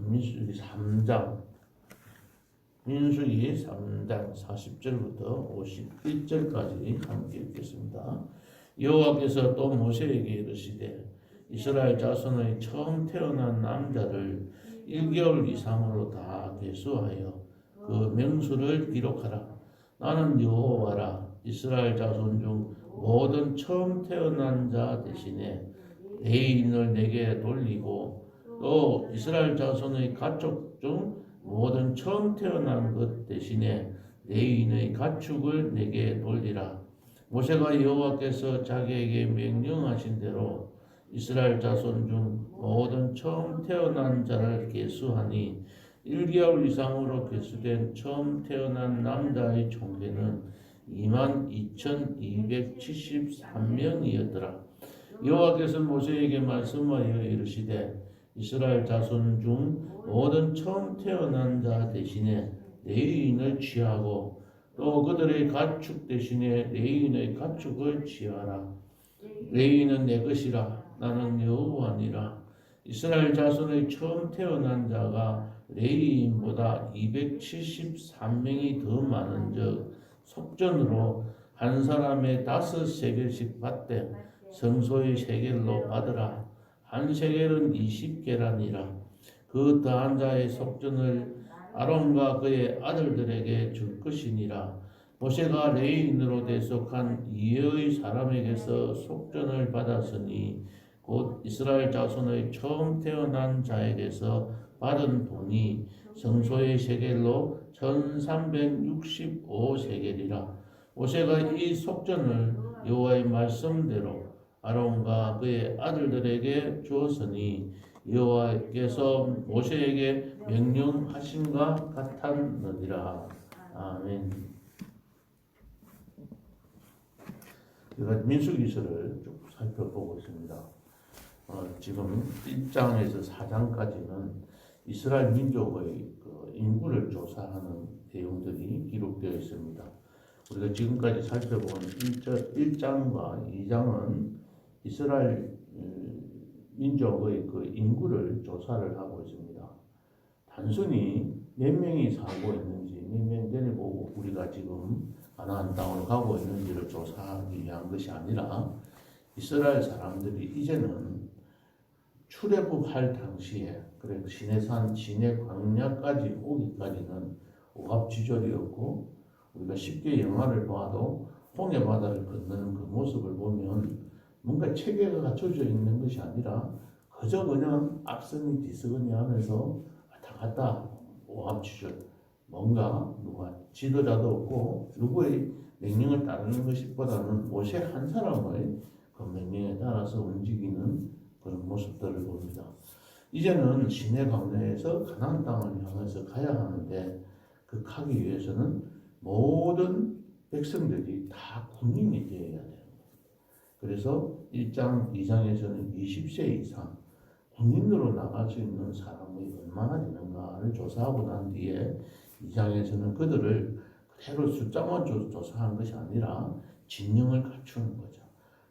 민수기 3장 민수기 3장 40절부터 51절까지 함께 읽겠습니다. 여호와께서 또 모세에게 이르시되 이스라엘 자손의 처음 태어난 남자를 1개월 이상으로 다 계수하여 그 명수를 기록하라. 나는 여호와라. 이스라엘 자손 중 모든 처음 태어난 자 대신에 레위인을 내게 돌리고 또 이스라엘 자손의 가축 중 모든 처음 태어난 것 대신에 레위인의 가축을 내게 돌리라. 모세가 여호와께서 자기에게 명령하신 대로 이스라엘 자손 중 모든 처음 태어난 자를 계수하니 1개월 이상으로 계수된 처음 태어난 남자의 총계는 22,273명이었더라. 여호와께서 모세에게 말씀하여 이르시되 이스라엘 자손 중 모든 처음 태어난 자 대신에 레위인을 취하고 또 그들의 가축 대신에 레위인의 가축을 취하라. 레위인은 내 것이라. 나는 여호와니라. 이스라엘 자손의 처음 태어난 자가 레위인보다 273명이 더 많은즉 속전으로 한 사람의 5세겔씩 받되 성소의 세겔로 받으라. 한 세겔은 20계란이라. 그 더한 자의 속전을 아론과 그의 아들들에게 줄 것이니라. 모세가 레위인으로 대속한 이의 사람에게서 속전을 받았으니 곧 이스라엘 자손의 처음 태어난 자에게서 받은 돈이 성소의 세겔로 1365세겔이라. 모세가 이 속전을 여호와의 말씀대로 아론과 그의 아들들에게 주었으니 여호와께서 모세에게 명령하신과 같았느니라. 아멘. 우리가 민수기서를 쭉 살펴보고 있습니다. 지금 1장에서 4장까지는 이스라엘 민족의 그 인구를 조사하는 내용들이 기록되어 있습니다. 우리가 지금까지 살펴본 1장과 2장은 이스라엘 민족의 그 인구를 조사를 하고 있습니다. 단순히 몇 명이 살고 있는지, 몇 명 데리고 우리가 지금 가나안 땅으로 가고 있는지를 조사하기 위한 것이 아니라 이스라엘 사람들이 이제는 출애굽할 당시에 그래 시내산 시내 광야까지 오기까지는 오갑지졸이었고 우리가 쉽게 영화를 봐도 홍해 바다를 건너는 그 모습을 보면 뭔가 체계가 갖춰져 있는 것이 아니라 그저 그냥 앞서니 뒤서니 하면서 왔다 갔다 오합지졸 뭔가 누가 지도자도 없고 누구의 명령을 따르는 것보다는 모세 한 사람의 그 명령에 따라서 움직이는 그런 모습들을 봅니다. 이제는 시내 광야에서 가나안 땅을 향해서 가야 하는데 그 가기 위해서는 모든 백성들이 다 군인이 되어야 돼요. 그래서 1장, 2장에서는 20세 이상 군인으로 나갈 수 있는 사람이 얼마나 되는가를 조사하고 난 뒤에 2장에서는 그들을 그대로 숫자만 조사한 것이 아니라 진영을 갖추는 거죠.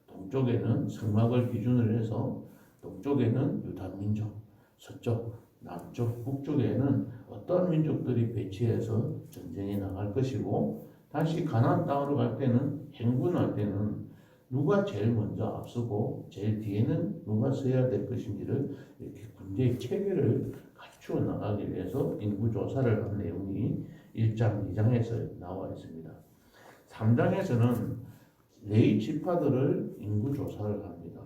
동쪽에는 성막을 기준으로 해서 동쪽에는 유다민족, 서쪽, 남쪽, 북쪽에는 어떤 민족들이 배치해서 전쟁에 나갈 것이고 다시 가나안 땅으로 갈 때는 행군할 때는 누가 제일 먼저 앞서고 제일 뒤에는 누가 서야 될 것인지를 이렇게 군대의 체계를 갖추어 나가기 위해서 인구 조사를 한 내용이 1장, 2장에서 나와 있습니다. 3장에서는 레위 지파들을 인구 조사를 합니다.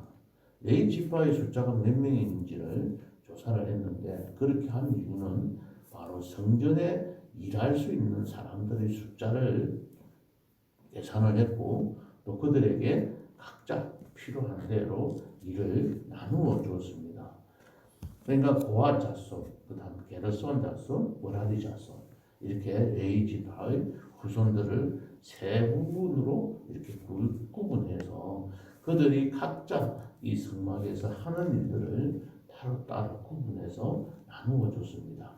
레위 지파의 숫자가 몇 명인지를 조사를 했는데 그렇게 한 이유는 바로 성전에 일할 수 있는 사람들의 숫자를 계산을 했고 또 그들에게 각자 필요한 대로 일을 나누어 주었습니다. 그러니까 고아 자손, 그 다음 게르손 자손, 므라리 자손 이렇게 레위 지파의 후손들을 세 부분으로 이렇게 구분해서 그들이 각자 이 성막에서 하는 일들을 따로 구분해서 나누어 줬습니다.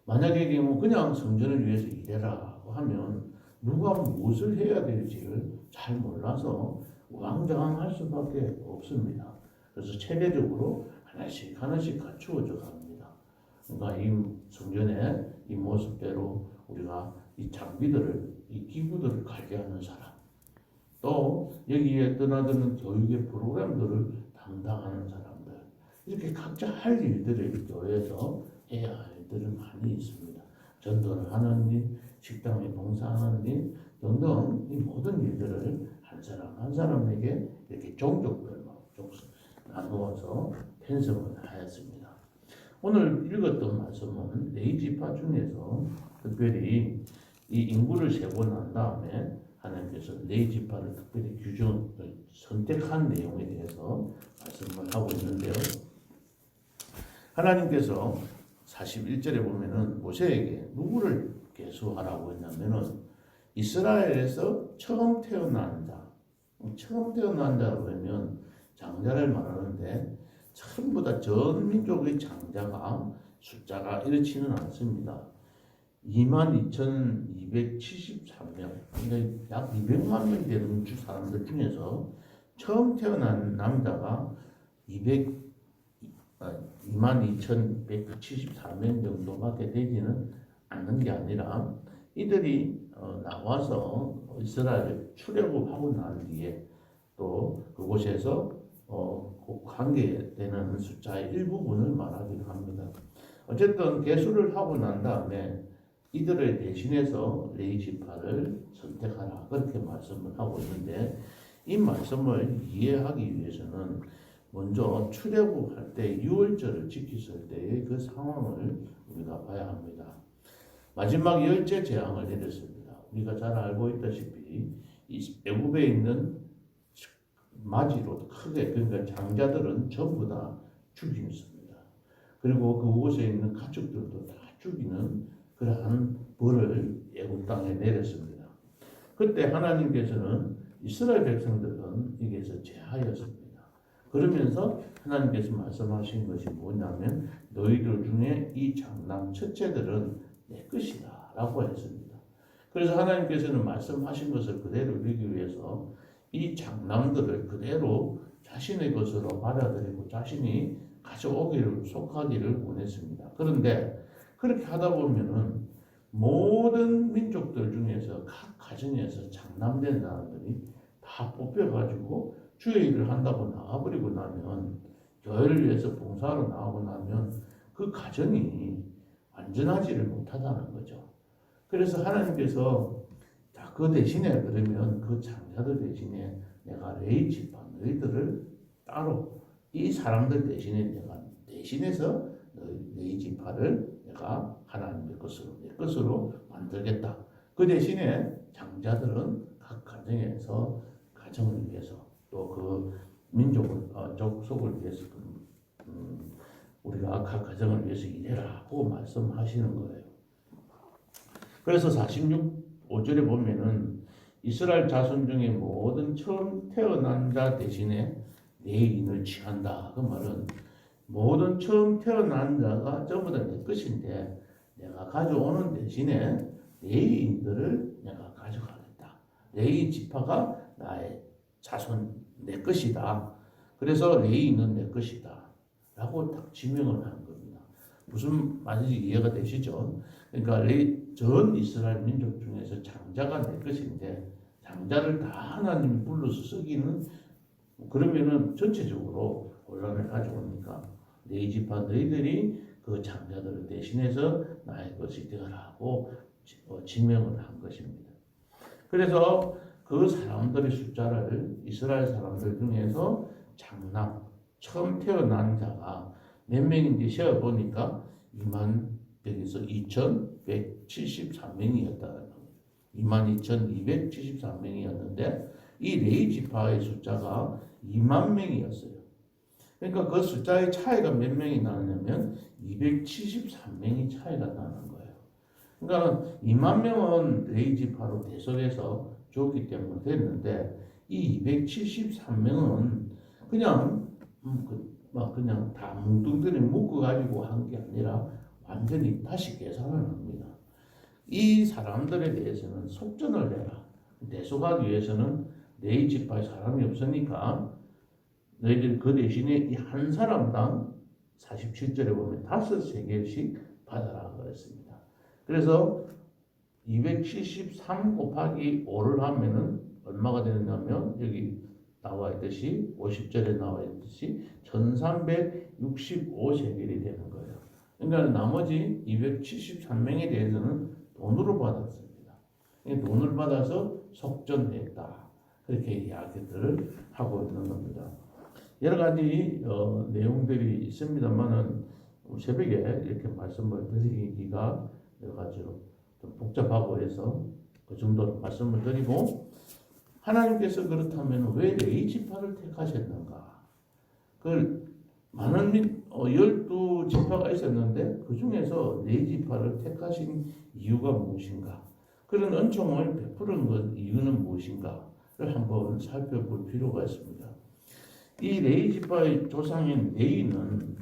만약의 경우 그냥 성전을 위해서 일해라고 하면 누가 무엇을 해야 될지를 잘 몰라서 우왕좌왕할 수밖에 없습니다. 그래서 체계적으로 하나씩 갖추어져 갑니다. 그러니까 이 성전의 이 모습대로 우리가 이 장비들을, 이 기구들을 관리하는 사람, 또 여기에 떠나드는 교육의 프로그램들을 담당하는 사람들, 이렇게 각자 할 일들을 교회에서 해야 할 일들은 많이 있습니다. 전도를 하는 일, 식당에 봉사하는 일 등등 이 모든 일들을 한 사람 한 사람에게 이렇게 종족별로 나누어서 편성을 하였습니다. 오늘 읽었던 말씀은 레위 지파 중에서 특별히 이 인구를 세고 난 다음에 하나님께서 레위 지파를 특별히 선택한 내용에 대해서 말씀을 하고 있는데요. 하나님께서 41절에 보면은 모세에게 누구를 계수하라고 했냐면은 이스라엘에서 처음 태어난 자, 처음 태어난 자라고 하면 장자를 말하는데 전부 다 전 민족의 장자가 숫자가 이렇지는 않습니다. 22,273명, 그러니까 약 200만 명 되는 사람들 중에서 처음 태어난 남자가 22,174명 정도밖에 되지는 않는 게 아니라 이들이 나와서 이스라엘을 출애굽하고 난 뒤에 또 그곳에서 관계되는 숫자의 일부분을 말하기도 합니다. 어쨌든 계수를 하고 난 다음에 이들을 대신해서 레위 지파를 선택하라 그렇게 말씀을 하고 있는데 이 말씀을 이해하기 위해서는 먼저 출애굽할 때 유월절을 지켰을 때의 그 상황을 우리가 봐야 합니다. 마지막 열째 재앙을 내렸습니다. 우리가 잘 알고 있다시피 이 애굽에 있는 마지로 크게 그러니까 장자들은 전부 다 죽였습니다. 그리고 그곳에 있는 가축들도 다 죽이는 그러한 벌을 애굽 땅에 내렸습니다. 그때 하나님께서는 이스라엘 백성들은 여기에서 제하였습니다. 그러면서 하나님께서 말씀하신 것이 뭐냐면 너희들 중에 이 장남 첫째들은 내 것이다 라고 했습니다. 그래서 하나님께서는 말씀하신 것을 그대로 이루기 위해서 이 장남들을 그대로 자신의 것으로 받아들이고 자신이 가져오기를 속하기를 원했습니다. 그런데 그렇게 하다 보면은 모든 민족들 중에서 각 가정에서 장남된 사람들이 다 뽑혀가지고 주의 일을 한다고 나와버리고 나면 교회를 위해서 봉사하러 나오고 나면 그 가정이 완전하지를 못하다는 거죠. 그래서 하나님께서 그 대신에 그러면 그 장자들 대신에 내가 레위 지파 너희들을 따로 이 사람들 대신에 내가 대신해서 레위 지파를 내가 하나님의 것으로 내 것으로 만들겠다. 그 대신에 장자들은 각 가정에서 가정을 위해서 또 그 민족을 족속을 위해서 우리가 각 가정을 위해서 일해라 하고 말씀하시는 거예요. 그래서 46~5절에 보면은 이스라엘 자손 중에 모든 처음 태어난 자 대신에 레위인을 취한다. 그 말은 모든 처음 태어난 자가 전부 다 내 것인데 내가 가져오는 대신에 레위인들을 내가 가져가겠다. 레위 지파가 나의 자손 내 것이다. 그래서 레위인은 내 것이다. 라고 딱 지명을 한 겁니다. 무슨 말인지 이해가 되시죠? 그러니까 전 이스라엘 민족 중에서 장자가 내 것인데 장자를 다 하나님이 불러서 쓰기는 그러면은 전체적으로 혼란을 가져오니까 레위 지파 너희들이 그 장자들을 대신해서 나의 것이 되어라고 지명을 한 것입니다. 그래서 그 사람들의 숫자를 이스라엘 사람들 중에서 장남 처음 태어난 자가 몇 명인지 세어보니까 22,173명이었다는 거예요. 22,273명이었는데 이 레위 지파의 숫자가 2만 명이었어요. 그러니까 그 숫자의 차이가 몇 명이 나느냐면 273명이 차이가 나는 거예요. 그러니까 2만 명은 레위 지파로 대속해서 줬기 때문에 됐는데 이 273명은 그냥 그냥 다 뭉뚱그려 묶어가지고 한 게 아니라 완전히 다시 계산을 합니다. 이 사람들에 대해서는 속전을 내라. 대속하기 위해서는 레위 지파에 사람이 없으니까 너희들 그 대신에 이 한 사람당 47절에 보면 5세겔씩 받아라 그랬습니다. 그래서 273 곱하기 5를 하면은 얼마가 되느냐면 여기 나와 있듯이 50절에 나와 있듯이 1365세겔이 되는 거예요. 그러니까 나머지 273명에 대해서는 돈으로 받았습니다. 돈을 받아서 속전했다. 그렇게 이야기들을 하고 있는 겁니다. 여러 가지 내용들이 있습니다만은 새벽에 이렇게 말씀을 드리기가 여러 가지로 좀 복잡하고 해서 그 정도로 말씀을 드리고, 하나님께서 그렇다면 왜 레위 지파를 택하셨는가? 그 많은 12지파가 있었는데 그 중에서 레위 지파를 택하신 이유가 무엇인가? 그런 은총을 베푸는 것 이유는 무엇인가를 한번 살펴볼 필요가 있습니다. 이 레위 지파의 조상인 레위는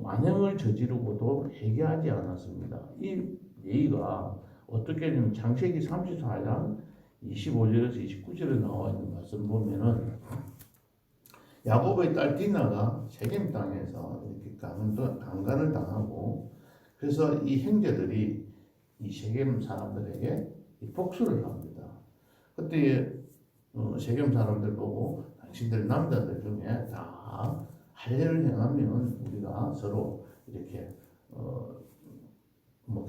만행을 저지르고도 회개하지 않았습니다. 이 레위가 어떻게 되면 창세기 34장 25절에서 29절에 나와 있는 말씀 보면은 야곱의 딸 디나가 세겜 땅에서 이렇게 강간을 당하고, 그래서 이 형제들이 이 세겜 사람들에게 복수를 합니다. 그때 세겜 사람들 보고 당신들 남자들 중에 다 할례를 행하면 우리가 서로 이렇게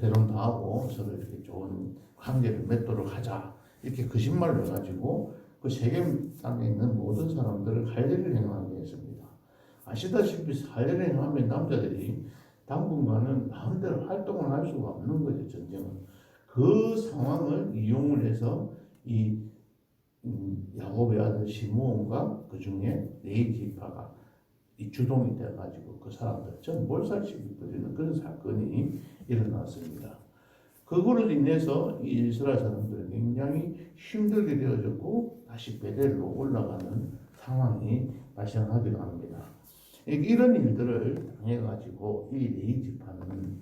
결혼도 하고 서로 이렇게 좋은 관계를 맺도록 하자, 이렇게 거짓말을 해가지고 그 세겜 땅에 있는 모든 사람들을 할례를 행하게 했습니다. 아시다시피 할례를 행하면 남자들이 당분간은 마음대로 활동을 할 수가 없는 거죠. 전쟁은 그 상황을 이용을 해서 이 야곱의 아들 시므온과 그 중에 레위 지파가 이 주동이 돼가지고 그 사람들 전 몰살시키 버리는 그런 사건이 일어났습니다. 그거로 인해서 이 이스라엘 사람들은 굉장히 힘들게 되어졌고 다시 베델로 올라가는 상황이 발생하기도 합니다. 이런 일들을 당해가지고 이 레위 지파는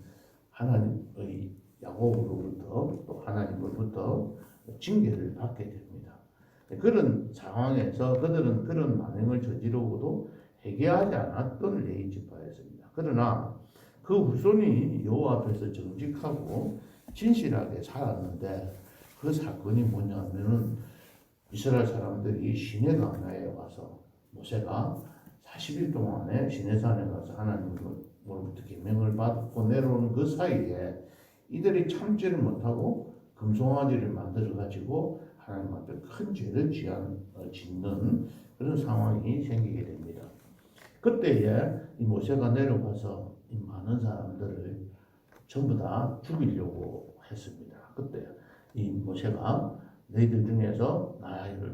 하나님의 야곱으로부터 또 하나님으로부터 징계를 받게 됩니다. 그런 상황에서 그들은 그런 만행을 저지르고도 회개하지 않았던 레위 지파였습니다. 그러나 그 후손이 여호와 앞에서 정직하고 진실하게 살았는데, 그 사건이 뭐냐면은 이스라엘 사람들이 시내 강야에 와서 모세가 40일 동안에 시내산에 가서 하나님으로부터 계명을 받고 내려오는 그 사이에 이들이 참지를 못하고 금송아지를 만들어 가지고 하나님 앞에 큰 죄를 짓는 그런 상황이 생기게 됩니다. 그때에 이 모세가 내려가서 이 많은 사람들을 전부 다 죽이려고 했습니다. 그때 이 모세가 너희들 중에서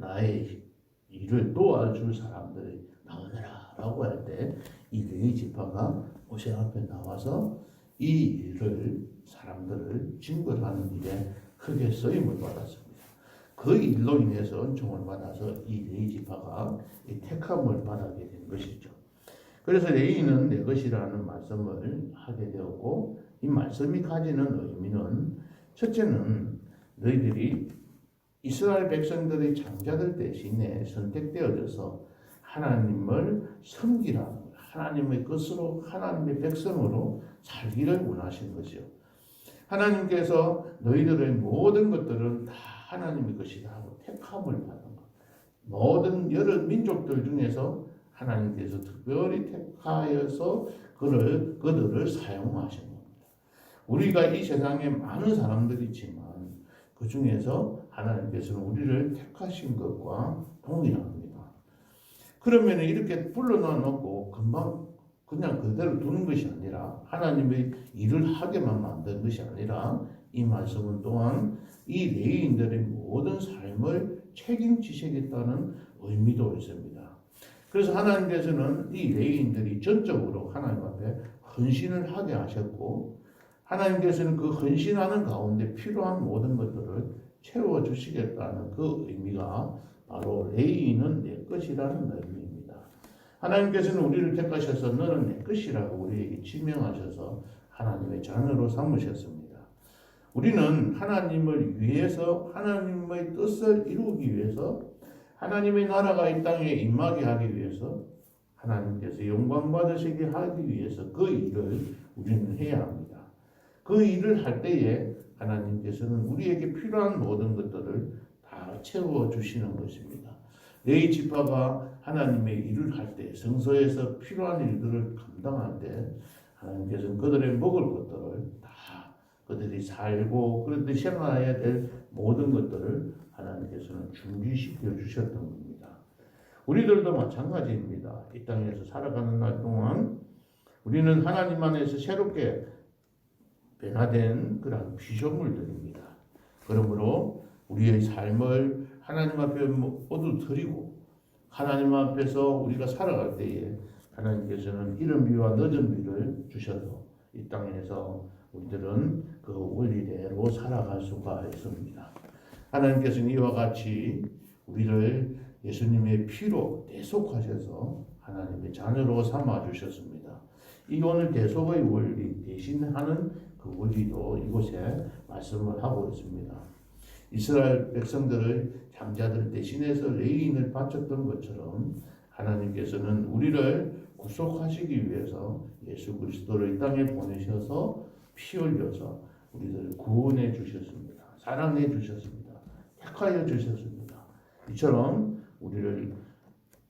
나의 일을 도와줄 사람들이 나오너라 라고 할 때 이 레위 지파가 모세 앞에 나와서 이 일을 사람들을 징벌하는 일에 크게 쓰임을 받았습니다. 그 일로 인해서 은총을 받아서 이 레위 지파가 이 택함을 받게 된 것이죠. 그래서 레위는 내 것이라는 말씀을 하게 되었고, 이 말씀이 가지는 의미는 첫째는 너희들이 이스라엘 백성들의 장자들 대신에 선택되어져서 하나님을 섬기라는 거예요. 하나님의 것으로 하나님의 백성으로 살기를 원하시는 것이요. 하나님께서 너희들의 모든 것들은 다 하나님의 것이다 하고 택함을 받는 것. 모든 여러 민족들 중에서 하나님께서 특별히 택하여서 그들을 사용하신 겁니다. 우리가 이 세상에 많은 사람들이 있지만 그 중에서 하나님께서는 우리를 택하신 것과 동일합니다. 그러면 이렇게 불러놔 놓고 금방 그냥 그대로 두는 것이 아니라 하나님의 일을 하게만 만든 것이 아니라 이 말씀은 또한 이 레위인들의 모든 삶을 책임지시겠다는 의미도 있습니다. 그래서 하나님께서는 이 레위인들이 전적으로 하나님 앞에 헌신을 하게 하셨고, 하나님께서는 그 헌신하는 가운데 필요한 모든 것들을 채워주시겠다는 그 의미가 바로 레위인은 내 것이라는 의미입니다. 하나님께서는 우리를 택하셔서 너는 내 것이라고 우리에게 지명하셔서 하나님의 자녀로 삼으셨습니다. 우리는 하나님을 위해서 하나님의 뜻을 이루기 위해서 하나님의 나라가 이 땅에 임하게 하기 위해서 하나님께서 영광 받으시게 하기 위해서 그 일을 우리는 해야 합니다. 그 일을 할 때에 하나님께서는 우리에게 필요한 모든 것들을 다 채워주시는 것입니다. 레위 지파가 하나님의 일을 할 때, 성소에서 필요한 일들을 감당할 때 하나님께서는 그들의 먹을 것들을 다 그들이 살고 그런데 생활해야 될 모든 것들을 하나님께서는 준비시켜 주셨던 겁니다. 우리들도 마찬가지입니다. 이 땅에서 살아가는 날 동안 우리는 하나님 안에서 새롭게 변화된 그런 피조물들입니다. 그러므로 우리의 삶을 하나님 앞에 모두 드리고 하나님 앞에서 우리가 살아갈 때에 하나님께서는 이른 비와 늦은 비를 주셔서 이 땅에서 우리들은 그 원리대로 살아갈 수가 있습니다. 하나님께서는 이와 같이 우리를 예수님의 피로 대속하셔서 하나님의 자녀로 삼아 주셨습니다. 이 오늘 대속의 원리 대신하는 그 원리도 이곳에 말씀을 하고 있습니다. 이스라엘 백성들을 장자들 대신해서 레위인을 바쳤던 것처럼 하나님께서는 우리를 구속하시기 위해서 예수 그리스도를 이 땅에 보내셔서 피 흘려서 우리들을 구원해 주셨습니다. 사랑해 주셨습니다. 택하여 주셨습니다. 이처럼 우리를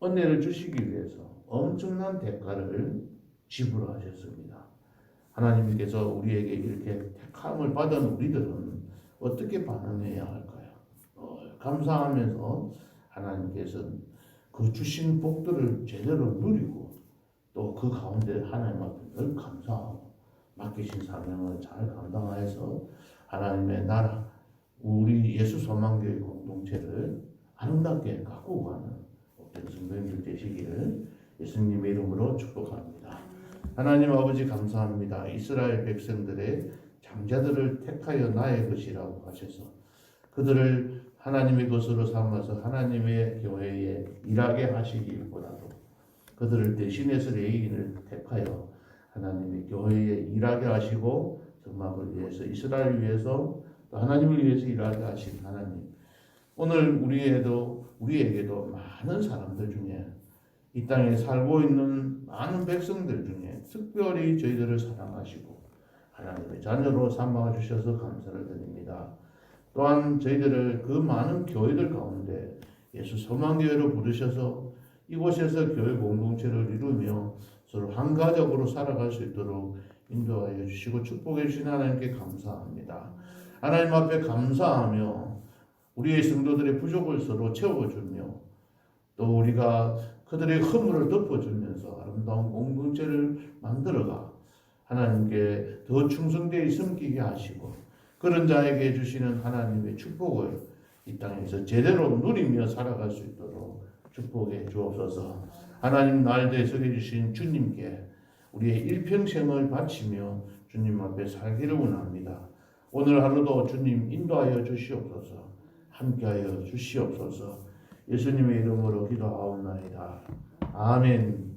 은혜를 주시기 위해서 엄청난 대가를 지불하셨습니다. 하나님께서 우리에게 이렇게 택함을 받은 우리들은 어떻게 반응해야 할까요? 감사하면서 하나님께서 그 주신 복들을 제대로 누리고 또 그 가운데 하나님 앞에 늘 감사하고 맡기신 사명을 잘 감당하여서 하나님의 나라, 우리 예수 소망교회 공동체를 아름답게 가꾸고 가는 복된 성도님들 되시기를 예수님의 이름으로 축복합니다. 하나님 아버지 감사합니다. 이스라엘 백성들의 장자들을 택하여 나의 것이라고 하셔서 그들을 하나님의 것으로 삼아서 하나님의 교회에 일하게 하시기보다도 그들을 대신해서 레위인을 택하여 하나님의 교회에 일하게 하시고 정막을 위해서 이스라엘을 위해서 또 하나님을 위해서 일하게 하신 하나님, 오늘 우리에게도 많은 사람들 중에 이 땅에 살고 있는 많은 백성들 중에 특별히 저희들을 사랑하시고 하나님의 자녀로 삼아 주셔서 감사를 드립니다. 또한 저희들을 그 많은 교회들 가운데 예수 소망교회로 부르셔서 이곳에서 교회 공동체를 이루며 서로 한 가족으로 살아갈 수 있도록 인도하여 주시고 축복해 주신 하나님께 감사합니다. 하나님 앞에 감사하며 우리의 성도들의 부족을 서로 채워주며 또 우리가 그들의 허물을 덮어주면서 아름다운 공동체를 만들어가 하나님께 더 충성되이 섬기게 하시고 그런 자에게 주시는 하나님의 축복을 이 땅에서 제대로 누리며 살아갈 수 있도록 축복해 주옵소서. 하나님 날 대속해 주신 주님께 우리의 일평생을 바치며 주님 앞에 살기를 원합니다. 오늘 하루도 주님 인도하여 주시옵소서. 함께하여 주시옵소서. 예수님의 이름으로 기도하옵나이다. 아멘.